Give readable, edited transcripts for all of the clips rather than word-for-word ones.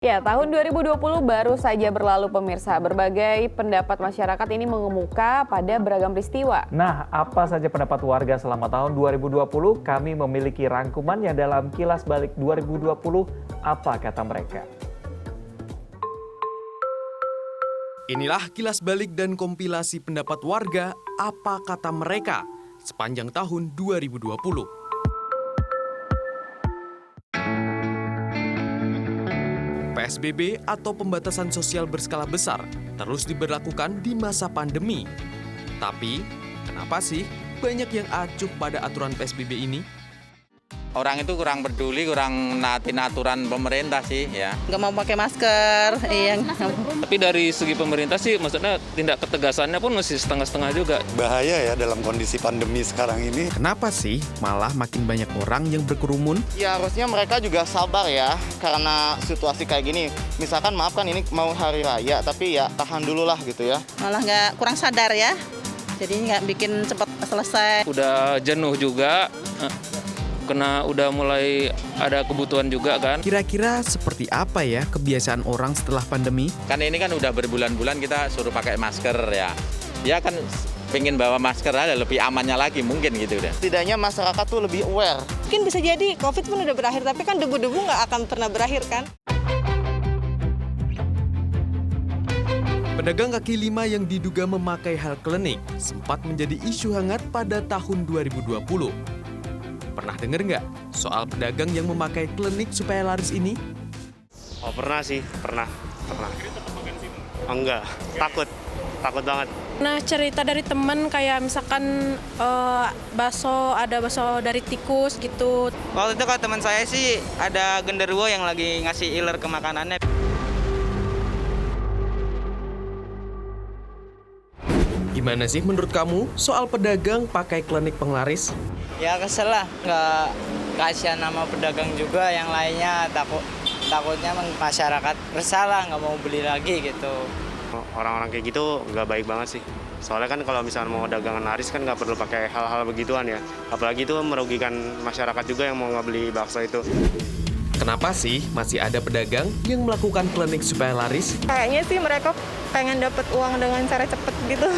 Ya, tahun 2020 baru saja berlalu pemirsa. Berbagai pendapat masyarakat ini mengemuka pada beragam peristiwa. Nah, apa saja pendapat warga selama tahun 2020? Kami memiliki rangkumannya dalam Kilas Balik 2020. Apa kata mereka? Inilah kilas balik dan kompilasi pendapat warga apa kata mereka sepanjang tahun 2020. PSBB atau pembatasan sosial berskala besar terus diberlakukan di masa pandemi. Tapi, kenapa sih banyak yang acuh pada aturan PSBB ini? Orang itu kurang peduli, kurang naatin aturan pemerintah sih ya. Nggak mau pakai masker, iya. Tapi dari segi pemerintah sih, maksudnya tindak ketegasannya pun masih setengah-setengah juga. Bahaya ya dalam kondisi pandemi sekarang ini. Kenapa sih malah makin banyak orang yang berkerumun? Ya harusnya mereka juga sabar ya, karena situasi kayak gini. Misalkan maaf kan ini mau hari raya, tapi ya tahan dulu lah gitu ya. Malah nggak kurang sadar ya, jadi nggak bikin cepat selesai. Udah jenuh juga, kena udah mulai ada kebutuhan juga kan. Kira-kira seperti apa ya kebiasaan orang setelah pandemi? Kan ini kan udah berbulan-bulan kita suruh pakai masker ya. Ya kan pengen bawa masker aja lebih amannya lagi mungkin gitu deh. Setidaknya masyarakat tuh lebih aware. Mungkin bisa jadi COVID pun udah berakhir, tapi kan debu-debu nggak akan pernah berakhir kan. Pedagang kaki lima yang diduga memakai hal klinik sempat menjadi isu hangat pada tahun 2020. Pernah dengar nggak soal pedagang yang memakai klinik supaya laris ini? Oh pernah sih, pernah. Oh, enggak, takut banget. Nah, cerita dari teman kayak misalkan ada bakso dari tikus gitu. Waktu itu kalau teman saya sih ada genderuwo yang lagi ngasih iler ke makanannya. Gimana sih menurut kamu soal pedagang pakai klinik penglaris? Ya kesel lah, nggak kasihan nama pedagang juga, yang lainnya takutnya masyarakat bersalah, nggak mau beli lagi gitu. Orang-orang kayak gitu nggak baik banget sih. Soalnya kan kalau misalnya mau dagangan laris kan nggak perlu pakai hal-hal begituan ya. Apalagi itu merugikan masyarakat juga yang mau nggak beli bakso itu. Kenapa sih masih ada pedagang yang melakukan klinik supaya laris? Kayaknya sih mereka pengen dapat uang dengan cara cepet gitu.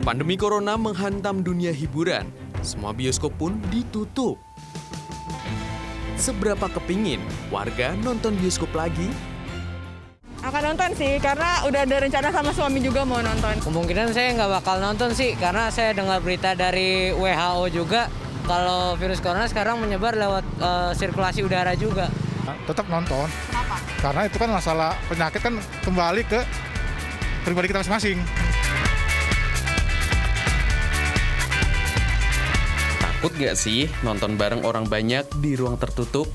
Pandemi corona menghantam dunia hiburan. Semua bioskop pun ditutup. Seberapa kepingin warga nonton bioskop lagi? Akan nonton sih, karena udah ada rencana sama suami juga mau nonton. Kemungkinan saya nggak bakal nonton sih, karena saya dengar berita dari WHO juga kalau virus corona sekarang menyebar lewat sirkulasi udara juga. Tetap nonton. Kenapa? Karena itu kan masalah penyakit kan kembali ke pribadi kita masing-masing. Takut nggak sih nonton bareng orang banyak di ruang tertutup?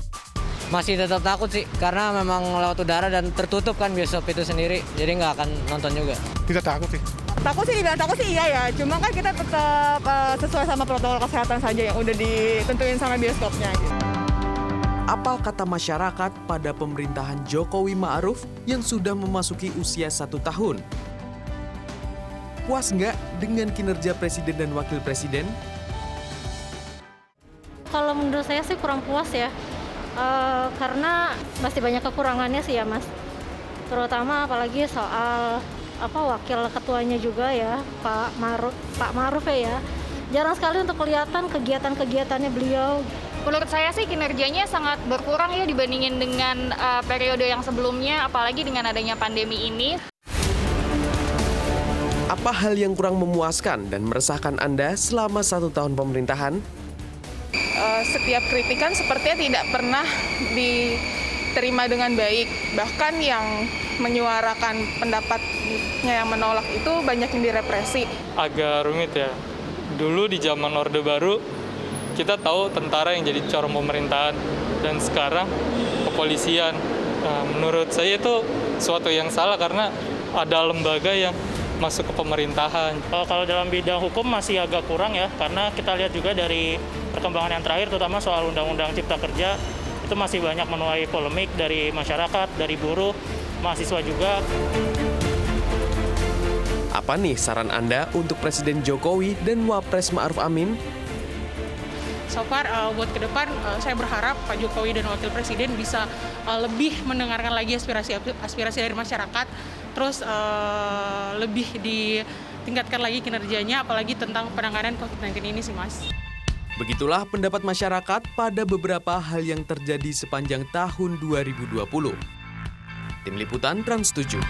Masih tetap takut sih, karena memang lewat udara dan tertutup kan bioskop itu sendiri, jadi nggak akan nonton juga. Tidak takut sih. Takut sih, dibilang takut sih iya ya, cuma kan kita tetap sesuai sama protokol kesehatan saja yang udah ditentuin sama bioskopnya gitu. Apa kata masyarakat pada pemerintahan Jokowi Ma'ruf yang sudah memasuki usia 1 tahun? Puas nggak dengan kinerja presiden dan wakil presiden? Kalau menurut saya sih kurang puas ya, karena masih banyak kekurangannya sih ya Mas. Terutama apalagi soal wakil ketuanya juga ya, Pak Ma'ruf ya. Jarang sekali untuk kelihatan kegiatan-kegiatannya beliau. Menurut saya sih kinerjanya sangat berkurang ya dibandingin dengan periode yang sebelumnya, apalagi dengan adanya pandemi ini. Apa hal yang kurang memuaskan dan meresahkan Anda selama 1 tahun pemerintahan? Setiap kritikan sepertinya tidak pernah diterima dengan baik. Bahkan yang menyuarakan pendapatnya yang menolak itu banyak yang direpresi. Agak rumit ya. Dulu di zaman Orde Baru, kita tahu tentara yang jadi corong pemerintahan. Dan sekarang kepolisian. Nah, menurut saya itu suatu yang salah karena ada lembaga yang masuk ke pemerintahan. Kalau dalam bidang hukum masih agak kurang ya, karena kita lihat juga dari perkembangan yang terakhir, terutama soal Undang-Undang Cipta Kerja, itu masih banyak menuai polemik dari masyarakat, dari buruh, mahasiswa juga. Apa nih saran Anda untuk Presiden Jokowi dan Wapres Ma'ruf Amin? So far buat ke depan saya berharap Pak Jokowi dan Wakil Presiden bisa lebih mendengarkan lagi aspirasi dari masyarakat, terus lebih ditingkatkan lagi kinerjanya, apalagi tentang penanganan COVID-19 ini sih, Mas. Begitulah pendapat masyarakat pada beberapa hal yang terjadi sepanjang tahun 2020. Tim Liputan Trans 7.